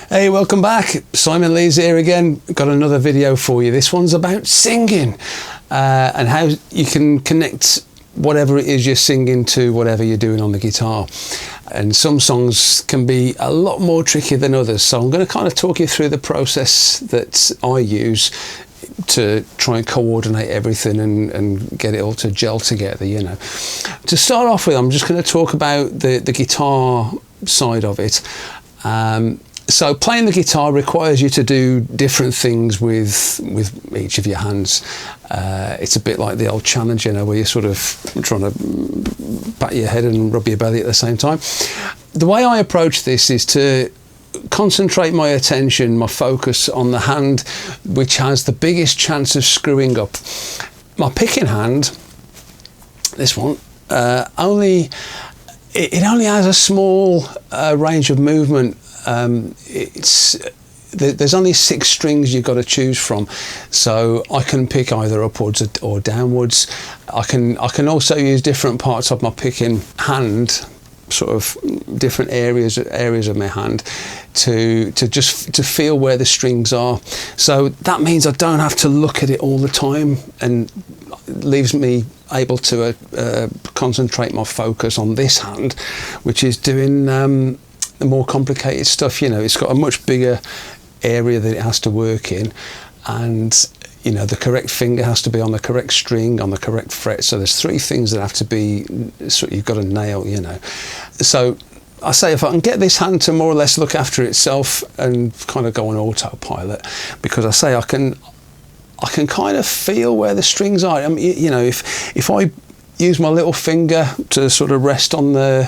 Hey, welcome back. Simon Lees here again. Got another video for you. This one's about singing and how you can connect whatever it is you're singing to whatever you're doing on the guitar. And some songs can be a lot more tricky than others. So I'm going to kind of talk you through the process that I use to try and coordinate everything and get it all to gel together, you know. To start off with, I'm just going to talk about the guitar side of it. So playing the guitar requires you to do different things with each of your hands. It's a bit like the old challenge, you know, where you're sort of trying to pat your head and rub your belly at the same time. The way I approach this is to concentrate my attention, my focus on the hand which has the biggest chance of screwing up. My picking hand, this one, it only has a small range of movement. There's only 6 strings you've got to choose from, so I can pick either upwards or downwards. I can also use different parts of my picking hand, sort of different areas of my hand, to feel where the strings are. So that means I don't have to look at it all the time, and leaves me able to concentrate my focus on this hand, which is doing the more complicated stuff. You know, it's got a much bigger area that it has to work in, and you know, the correct finger has to be on the correct string, on the correct fret. So there's 3 things that have to be, so you've got to nail, you know. So I say, if I can get this hand to more or less look after itself and kind of go on autopilot, because I say I can kind of feel where the strings are. I mean, you know, if I use my little finger to sort of rest on the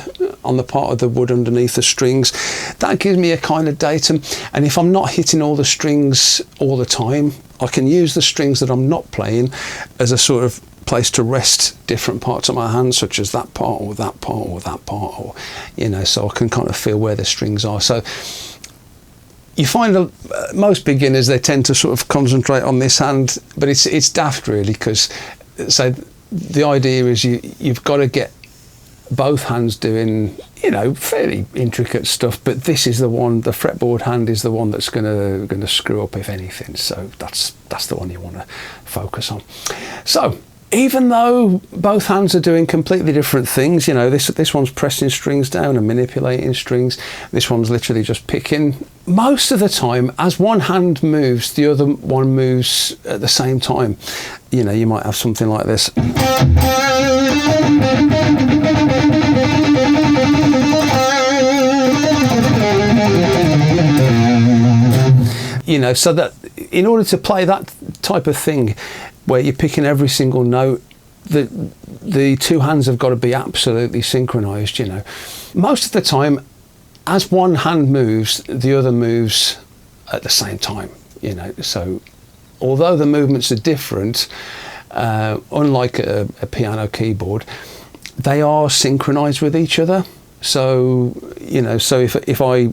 part of the wood underneath the strings, that gives me a kind of datum. And if I'm not hitting all the strings all the time, I can use the strings that I'm not playing as a sort of place to rest different parts of my hand, such as that part or that part or that part, or, you know, so I can kind of feel where the strings are. So you find most beginners, they tend to sort of concentrate on this hand, but it's daft really, because so the idea is you've got to get both hands doing, you know, fairly intricate stuff, but this is the one, the fretboard hand is the one that's gonna screw up, if anything. So that's the one you want to focus on. So even though both hands are doing completely different things, you know, this one's pressing strings down and manipulating strings, this one's literally just picking. Most of the time, as one hand moves, the other one moves at the same time. You know, you might have something like this. You know, so that in order to play that type of thing, where you're picking every single note, the 2 hands have got to be absolutely synchronized, you know. Most of the time, as one hand moves, the other moves at the same time, you know. So although the movements are different, unlike a piano keyboard, they are synchronized with each other. So, you know, so if I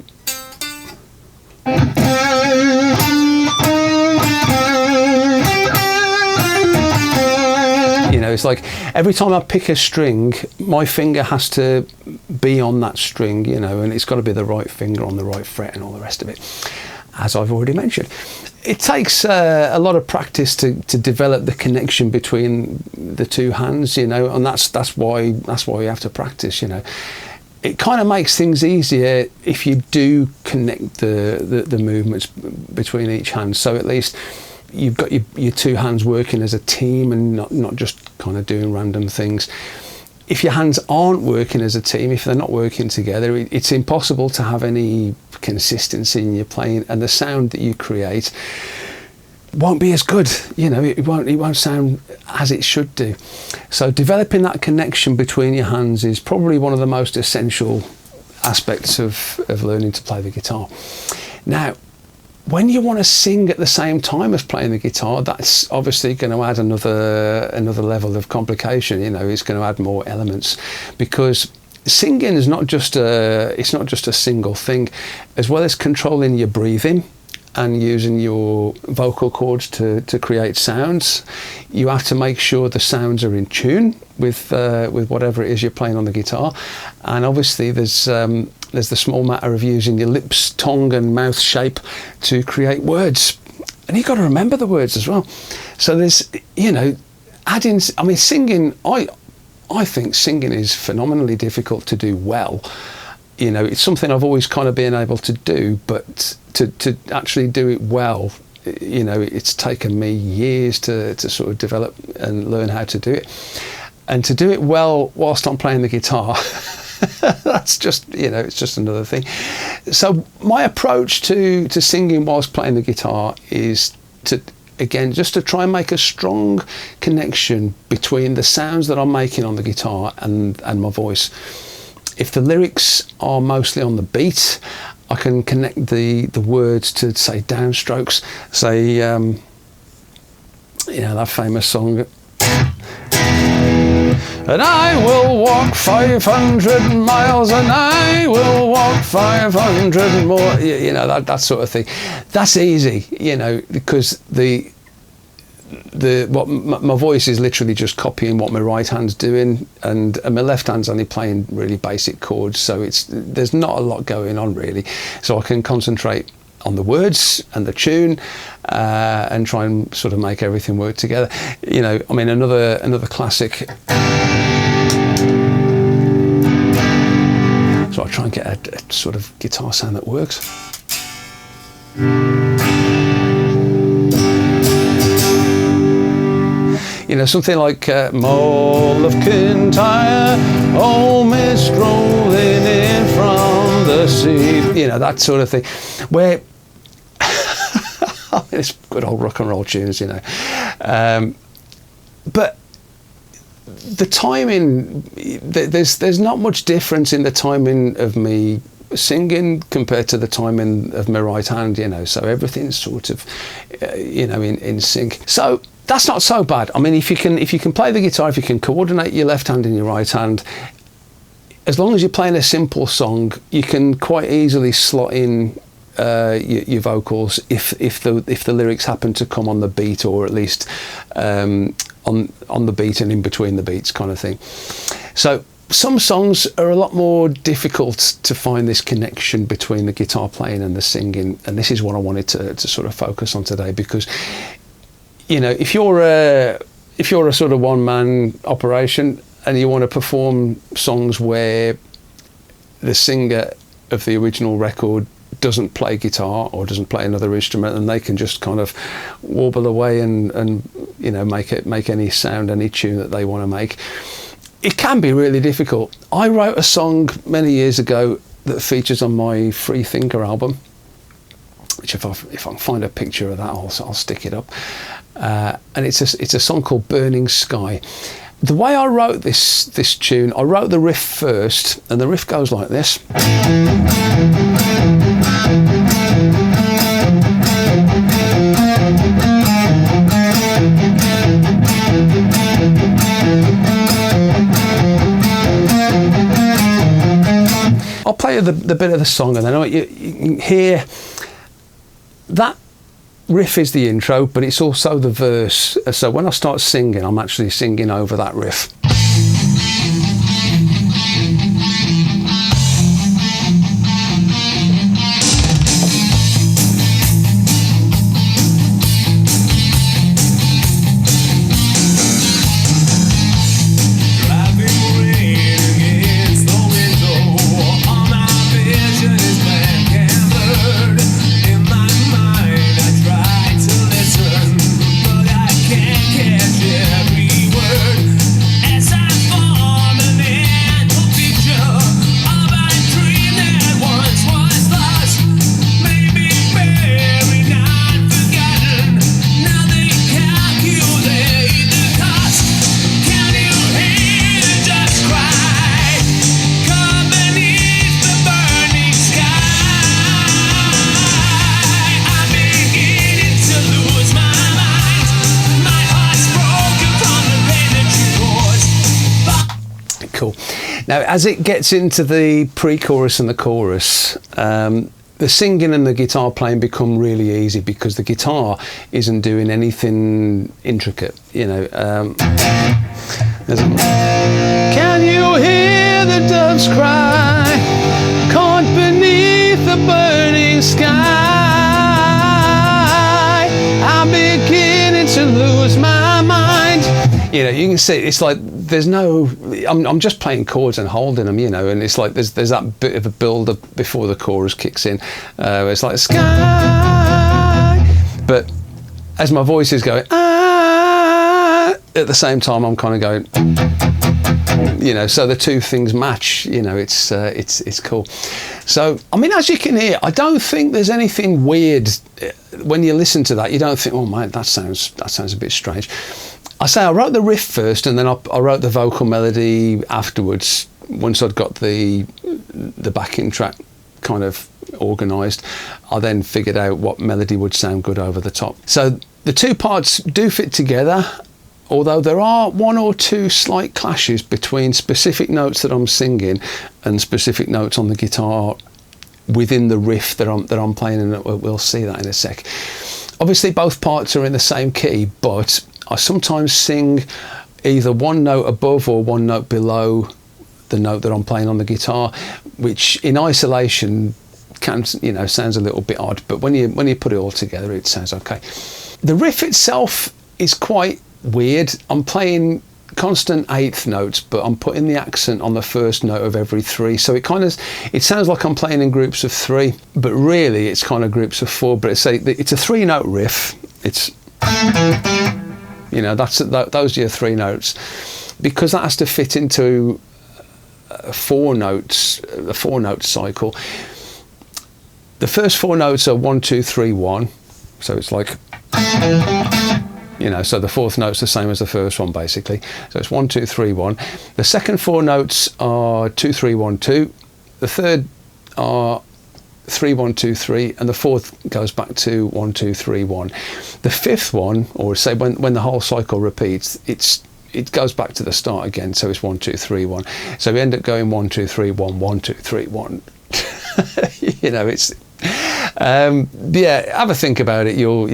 it's like every time I pick a string, my finger has to be on that string, you know, and it's got to be the right finger on the right fret and all the rest of it, as I've already mentioned. It takes a lot of practice to develop the connection between the 2 hands, you know, and that's why you have to practice, you know. It kind of makes things easier if you do connect the movements between each hand, so at least you've got your 2 hands working as a team and not just kind of doing random things. If your hands aren't working as a team, if they're not working together, it's impossible to have any consistency in your playing, and the sound that you create won't be as good, you know. It won't sound as it should do. So developing that connection between your hands is probably one of the most essential aspects of learning to play the guitar. Now, when you want to sing at the same time as playing the guitar, that's obviously going to add another level of complication. You know, it's going to add more elements, because singing is not just a single thing. As well as controlling your breathing and using your vocal cords to create sounds, you have to make sure the sounds are in tune with whatever it is you're playing on the guitar. And obviously there's the small matter of using your lips, tongue and mouth shape to create words. And you've got to remember the words as well. So there's, adding, singing, I think singing is phenomenally difficult to do well. It's something I've always kind of been able to do, but to actually do it well, it's taken me years to sort of develop and learn how to do it. And to do it well whilst I'm playing the guitar, that's just, it's just another thing. So my approach to singing whilst playing the guitar is just to try and make a strong connection between the sounds that I'm making on the guitar and my voice. If the lyrics are mostly on the beat, I can connect the words to, say, downstrokes. Say, that famous song, and I will walk 500 miles and I will walk 500 more, that sort of thing. That's easy, because my voice is literally just copying what my right hand's doing, and my left hand's only playing really basic chords, so there's not a lot going on really. So I can concentrate on the words and the tune and try and sort of make everything work together. Another classic. So I try and get a sort of guitar sound that works. Something like Mole of Kintyre, oh, me strolling in from the sea, that sort of thing, where it's good old rock and roll tunes, but the timing, there's not much difference in the timing of me singing compared to the timing of my right hand, so everything's sort of in sync. So that's not so bad. If you can play the guitar, if you can coordinate your left hand and your right hand, as long as you're playing a simple song, you can quite easily slot in your vocals if the lyrics happen to come on the beat, or at least on the beat and in between the beats, kind of thing. So some songs are a lot more difficult to find this connection between the guitar playing and the singing, and this is what I wanted to sort of focus on today, because if you're a sort of one-man operation and you want to perform songs where the singer of the original record doesn't play guitar or doesn't play another instrument, and they can just kind of warble away and make any sound, any tune that they want to make, it can be really difficult. I wrote a song many years ago that features on my Free Thinker album, which if I can find a picture of that, I'll stick it up. And it's a song called Burning Sky. The way I wrote this tune, I wrote the riff first, and the riff goes like this. I'll play you the bit of the song, and then you can hear that riff is the intro, but it's also the verse. So when I start singing, I'm actually singing over that riff. Now, as it gets into the pre-chorus and the chorus, the singing and the guitar playing become really easy because the guitar isn't doing anything intricate, you know. Can you hear the doves cry, caught beneath the burning sky? I'm beginning to lose my mind. You know, you can see it's like there's no. I'm just playing chords and holding them, you know, and it's like there's that bit of a build up before the chorus kicks in. It's like sky, but as my voice is going at the same time, I'm kind of going, you know, so the two things match. You know, it's cool. So I mean, as you can hear, I don't think there's anything weird when you listen to that. You don't think, oh man, that sounds a bit strange. I say I wrote the riff first, and then I wrote the vocal melody afterwards. Once I'd got the backing track kind of organised, I then figured out what melody would sound good over the top. So the two parts do fit together, although there are one or two slight clashes between specific notes that I'm singing and specific notes on the guitar within the riff that I'm playing, and we'll see that in a sec. Obviously, both parts are in the same key, but I sometimes sing either one note above or one note below the note that I'm playing on the guitar, which in isolation can, you know, sounds a little bit odd, but when you put it all together, it sounds okay. The riff itself is quite weird. I'm playing constant eighth notes, but I'm putting the accent on the first note of every three, so it sounds like I'm playing in groups of three, but really it's kind of groups of four. But it's a 3-note riff. It's, you know, those are your 3 notes, because that has to fit into a 4-note cycle. The first 4 notes are 1, 2, 3, 1, so it's like, you know, so the 4th note's the same as the first one basically. So it's 1, 2, 3, 1. The second 4 notes are 2, 3, 1, 2. The third are 3, 1, 2, 3, and the 4th goes back to 1, 2, 3, 1. The 5th one, or say when the whole cycle repeats, it goes back to the start again, so it's 1, 2, 3, 1. So we end up going 1, 2, 3, 1, 1, 2, 3, 1. You know, it's yeah. Have a think about it. You'll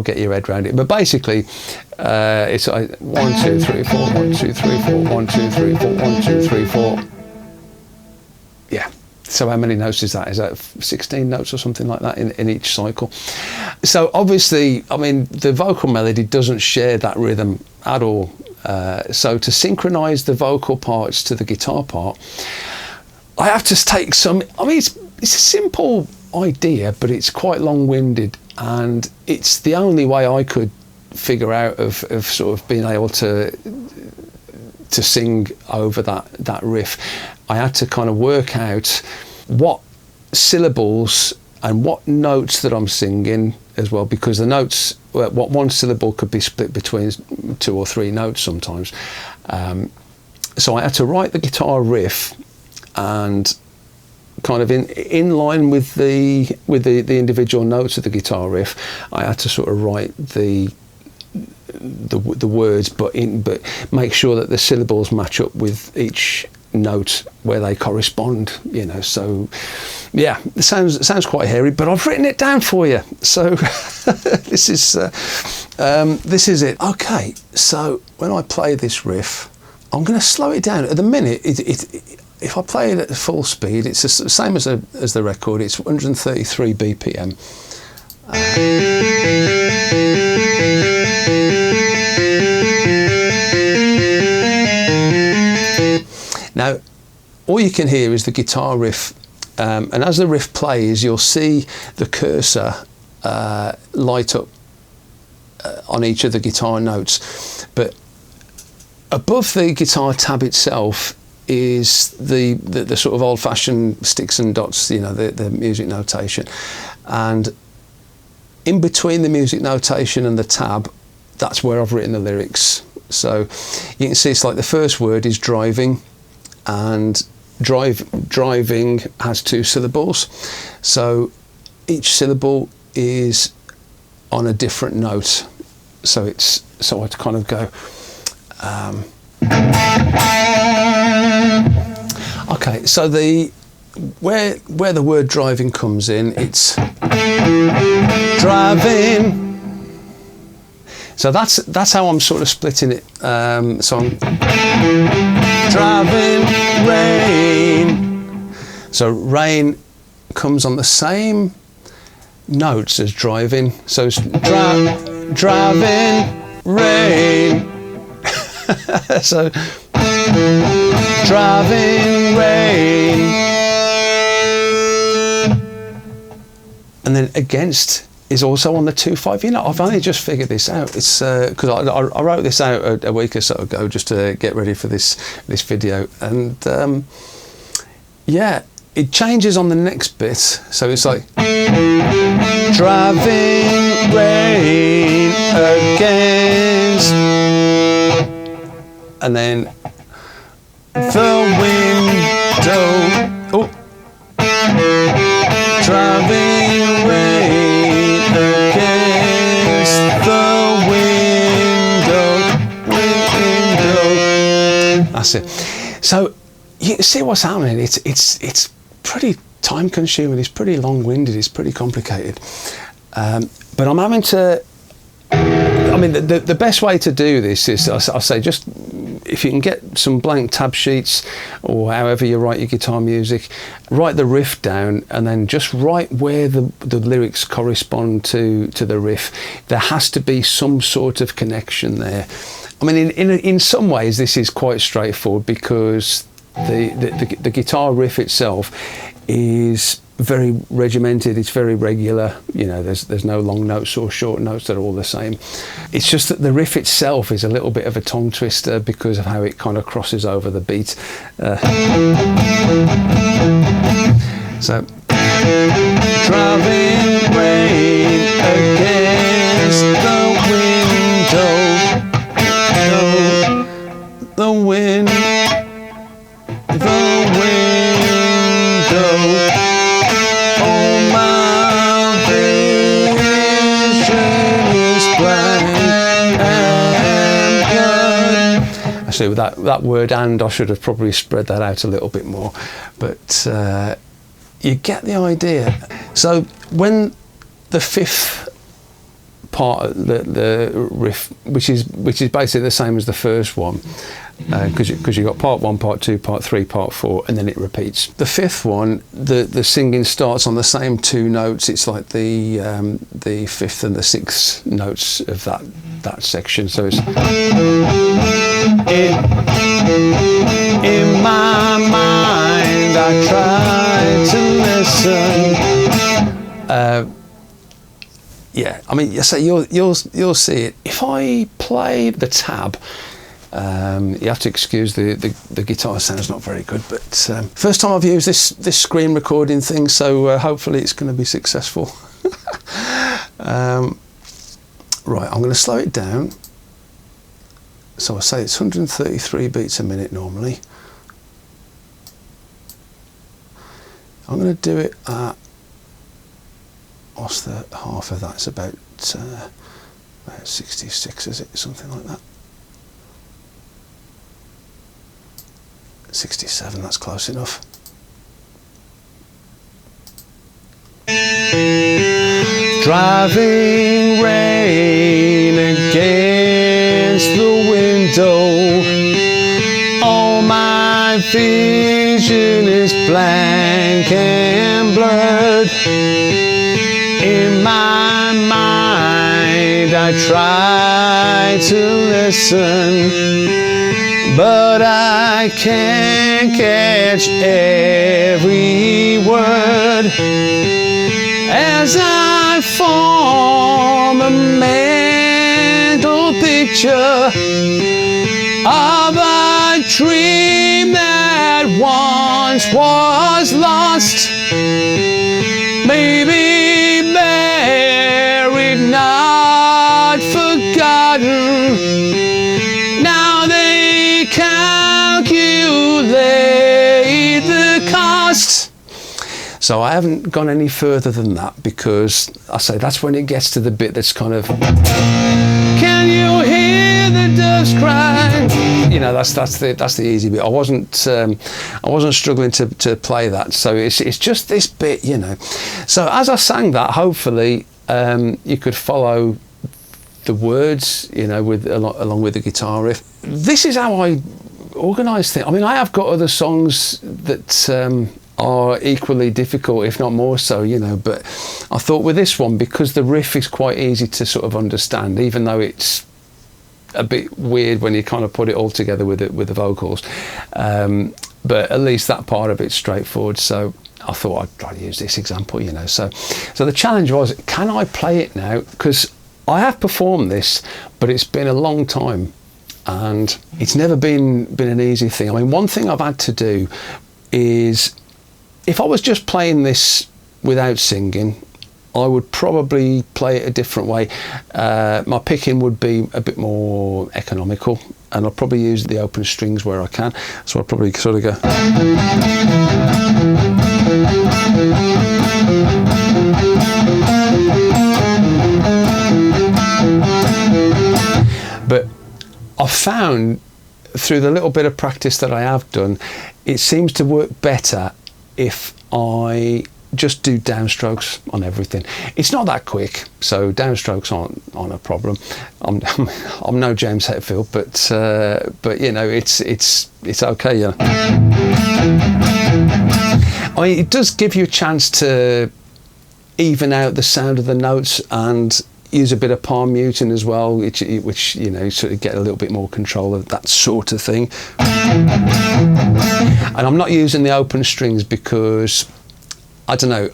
get your head around it. But basically, it's 1, 2, 3, 4, 1, 2, 3, 4, 1, 2, 3, 4, 1, 2, 3, 4. Yeah. So how many notes is that? Is that 16 notes or something like that in each cycle? So obviously, I mean, the vocal melody doesn't share that rhythm at all. So to synchronise the vocal parts to the guitar part, I have to take some, I mean, it's a simple idea, but it's quite long-winded, and it's the only way I could figure out of sort of being able to sing over that riff. I had to kind of work out what syllables and what notes that I'm singing as well, because the notes, what one syllable could be split between 2 or 3 notes sometimes. So I had to write the guitar riff, and kind of in line with the individual notes of the guitar riff, I had to sort of write the words, but make sure that the syllables match up with each note where they correspond, you know. So yeah, it sounds quite hairy, but I've written it down for you. So this is it. Okay, so when I play this riff, I'm going to slow it down. At the minute, if I play it at full speed, it's the same as the record. It's 133 BPM. Now, all you can hear is the guitar riff, and as the riff plays, you'll see the cursor light up on each of the guitar notes. But above the guitar tab itself is the sort of old-fashioned sticks and dots, you know, the music notation. And in between the music notation and the tab, that's where I've written the lyrics. So you can see it's like the first word is driving, and driving has 2 syllables. So each syllable is on a different note. So I kind of go, okay, so the where the word driving comes in, it's driving. So that's how I'm sort of splitting it. So I'm driving rain. So rain comes on the same notes as driving. So it's driving rain. So driving rain. And then against is also on the 2/5. You know, I've only just figured this out. It's because I wrote this out a week or so ago just to get ready for this video, and yeah, it changes on the next bit. So it's like driving rain against, and then the window. Oh, driving rain against the window. That's it. So you see what's happening. It's pretty time consuming. It's pretty long winded. It's pretty complicated. But I'm having to. I mean, the best way to do this is, I say, just if you can get some blank tab sheets or however you write your guitar music, write the riff down and then just write where the lyrics correspond to the riff. There has to be some sort of connection there. I mean, in some ways this is quite straightforward because the guitar riff itself is very regimented, it's very regular. You know, there's no long notes or short notes, they're all the same. It's just that the riff itself is a little bit of a tongue twister because of how it kind of crosses over the beat. So driving rain against the window, the wind, with that word "and," I should have probably spread that out a little bit more, but you get the idea. So when the fifth part, the riff, which is basically the same as the first one, because you've got part 1, part 2, part 3, part 4, and then it repeats. The fifth one, the singing starts on the same 2 notes. It's like the 5th and the 6th notes of that section. So it's in my mind I try to listen. Yeah, I mean, so you'll see it. If I play the tab, you have to excuse the guitar sound's not very good, but first time I've used this screen recording thing, so hopefully it's going to be successful. Right, I'm going to slow it down. So I say it's 133 beats a minute normally. I'm going to do it at, what's the half of that? It's about 66, is it? Something like that. 67, that's close enough. Driving rain against the window, all my vision is blank and blurred. In my mind I try to listen, but I can't catch every word as I form a mental picture of a dream that once was lost, maybe buried, not forgotten. Now they calculate the cost. So I haven't gone any further than that because I say that's when it gets to the bit that's kind of, can you hear the doves cry. You know, that's the easy bit. I wasn't struggling to play that, so it's just this bit, you know. So as I sang that, hopefully you could follow the words, you know, along with the guitar riff. This is how I organise things. I mean, I have got other songs that are equally difficult, if not more so, you know, but I thought with this one, because the riff is quite easy to sort of understand, even though it's a bit weird when you kind of put it all together with the vocals, but at least that part of it's straightforward. So I thought I'd try to use this example, you know. So the challenge was, can I play it now? Because I have performed this, but it's been a long time, and it's never been an easy thing. I mean, one thing I've had to do is, if I was just playing this without singing, I would probably play it a different way. My picking would be a bit more economical, and I'll probably use the open strings where I can. So I'll probably sort of go. But I've found, through the little bit of practice that I have done, it seems to work better if I just do downstrokes on everything. It's not that quick, so downstrokes aren't a problem. I'm no James Hetfield, but you know, it's okay. Yeah. I mean, it does give you a chance to even out the sound of the notes and use a bit of palm muting as well, which you know, sort of get a little bit more control of that sort of thing. And I'm not using the open strings because, I don't know,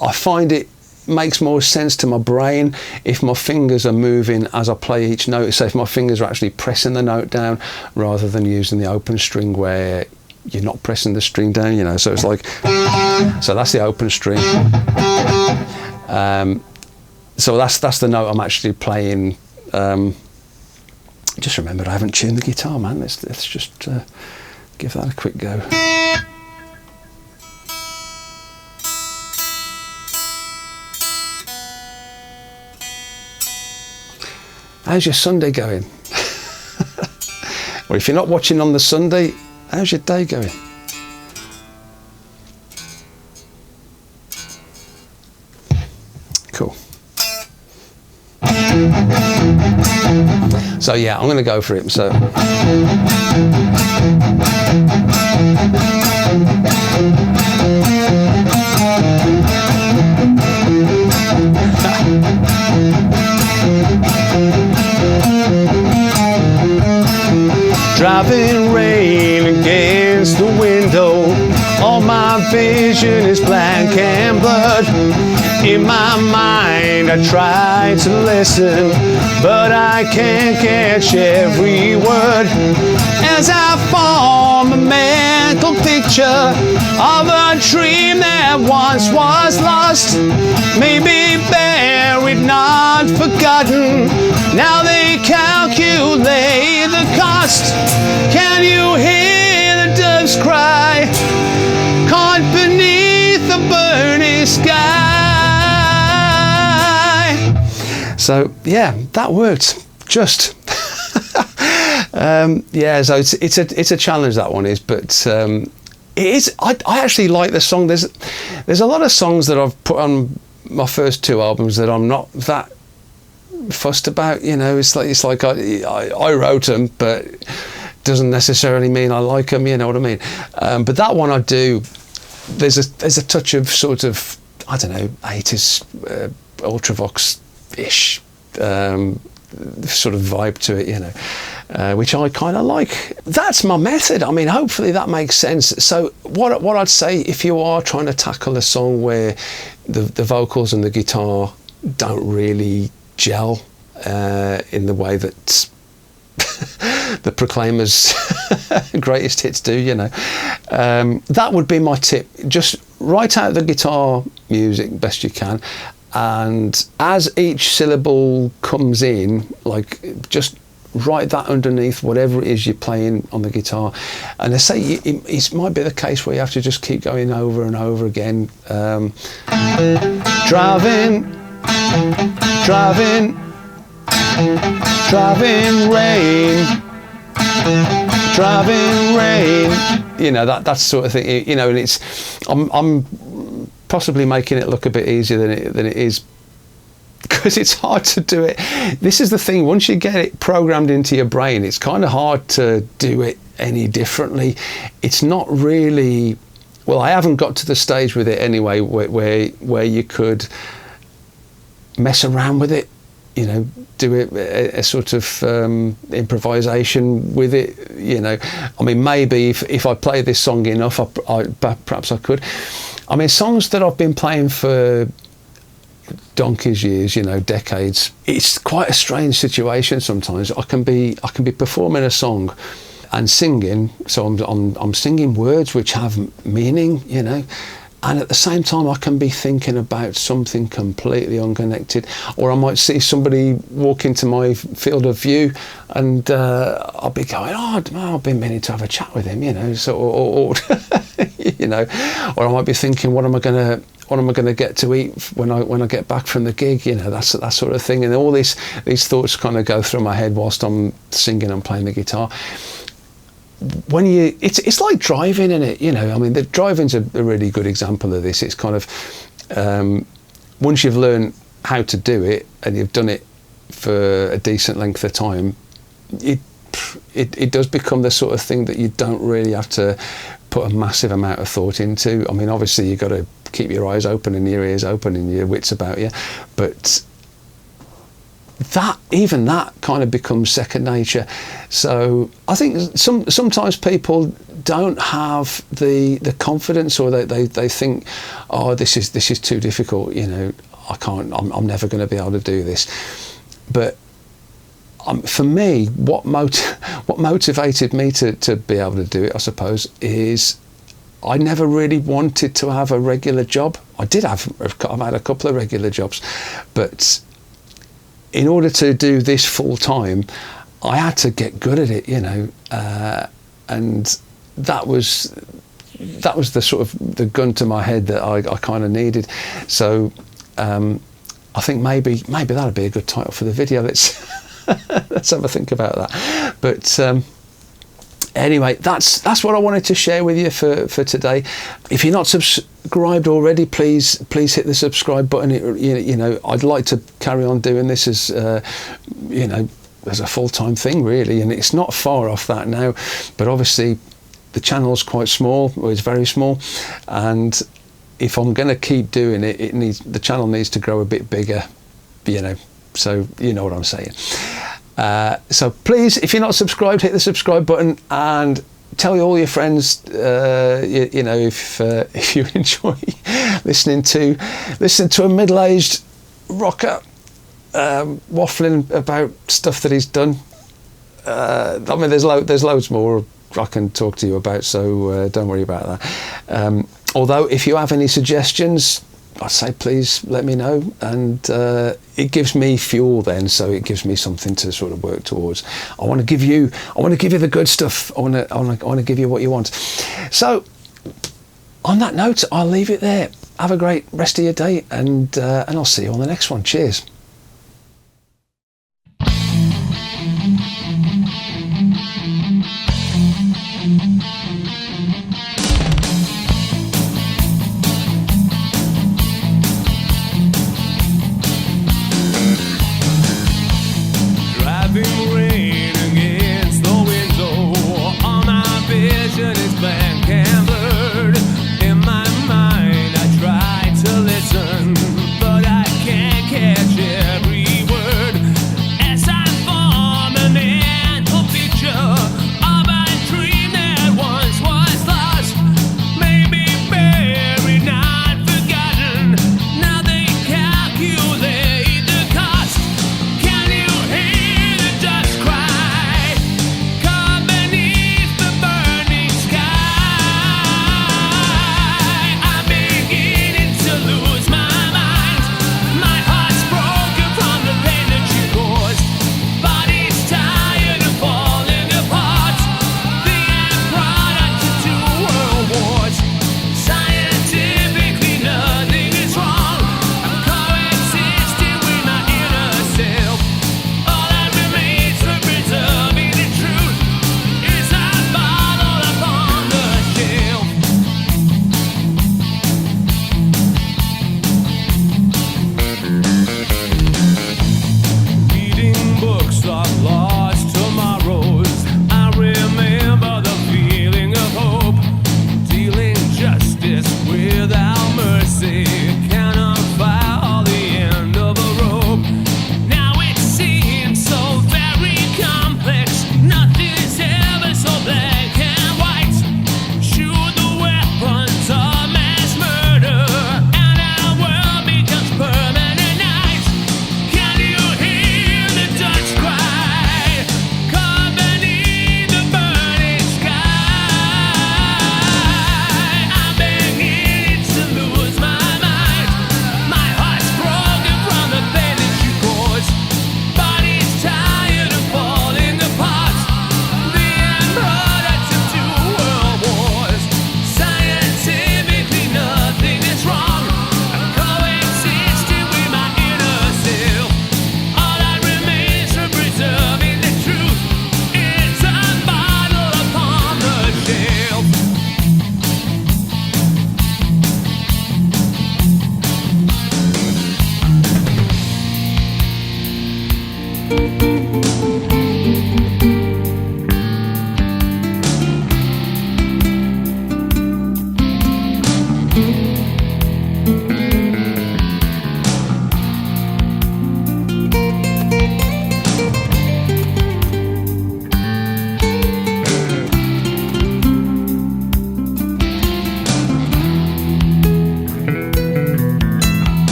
I find it makes more sense to my brain if my fingers are moving as I play each note. So if my fingers are actually pressing the note down rather than using the open string where you're not pressing the string down, you know. So it's like, so that's the open string. So that's the note I'm actually playing. Just remembered I haven't tuned the guitar, man. Let's just give that a quick go. How's your Sunday going? Or if you're not watching on the Sunday, how's your day going? Cool. So yeah, I'm going to go for it. So driving rain against the window, all my vision is blank and blurred. In my mind I try to listen, but I can't catch every word. As I form a mental picture of a dream that once was lost, maybe buried, not forgotten, now they calculate the cost. Can you hear the doves cry, caught beneath the burning sky? So yeah, that worked. Just yeah. So it's a challenge, that one is, but it is. I actually like the song. There's a lot of songs that I've put on my first two albums that I'm not that fussed about. You know, it's like I wrote them, but doesn't necessarily mean I like them. You know what I mean? But that one I do. There's a touch of sort of, I don't know, 80s Ultravox-ish sort of vibe to it, you know, which I kind of like. That's my method. I mean, hopefully that makes sense. So what I'd say, if you are trying to tackle a song where the vocals and the guitar don't really gel in the way that the Proclaimers' greatest hits do, you know, that would be my tip. Just write out the guitar music best you can, and as each syllable comes in, like, just write that underneath whatever it is you're playing on the guitar. And I say it might be the case where you have to just keep going over and over again. Driving Driving rain, driving rain. You know, that sort of thing. You know, and I'm possibly making it look a bit easier than it is, because it's hard to do it. This is the thing, once you get it programmed into your brain, it's kind of hard to do it any differently. It's not really, well, I haven't got to the stage with it anyway where you could mess around with it, you know, do it a sort of improvisation with it, you know. I mean, maybe if I play this song enough, perhaps I could. I mean, songs that I've been playing for donkey's years, you know, decades, it's quite a strange situation sometimes. I can be performing a song and singing, so I'm singing words which have meaning, you know, and at the same time I can be thinking about something completely unconnected, or I might see somebody walk into my field of view and I'll be going, oh, I've been meaning to have a chat with him, you know, so or you know, or I might be thinking, what am I going to get to eat when I get back from the gig, you know, that sort of thing. And all these thoughts kind of go through my head whilst I'm singing and playing the guitar. When it's like driving, in it, you know. I mean, the driving's a really good example of this. It's kind of once you've learned how to do it and you've done it for a decent length of time, it does become the sort of thing that you don't really have to put a massive amount of thought into. I mean, obviously you've got to keep your eyes open and your ears open and your wits about you, but even that kind of becomes second nature. So I think sometimes people don't have the confidence, or they think, oh, this is too difficult, you know, I'm never going to be able to do this. But for me, what motivated me to be able to do it, I suppose, is I never really wanted to have a regular job. I've had a couple of regular jobs, but in order to do this full time, I had to get good at it, you know, and that was the sort of the gun to my head that I kind of needed. So I think maybe that'd be a good title for the video. Let's have a think about that. But anyway, that's what I wanted to share with you for today. If you're not subscribed already, please hit the subscribe button. You know, I'd like to carry on doing this as you know, as a full-time thing, really, and it's not far off that now. But obviously, the channel's quite small, or it's very small, and if I'm going to keep doing it, the channel needs to grow a bit bigger, you know. So you know what I'm saying. So please, if you're not subscribed, hit the subscribe button and tell all your friends. You know, if you enjoy listening to a middle-aged rocker waffling about stuff that he's done. I mean, there's loads more I can talk to you about, so don't worry about that. Although, if you have any suggestions, I'd say please let me know, and it gives me fuel then, so it gives me something to sort of work towards. I want to give you the good stuff. I want to give you what you want. So on that note, I'll leave it there. Have a great rest of your day, and I'll see you on the next one. Cheers.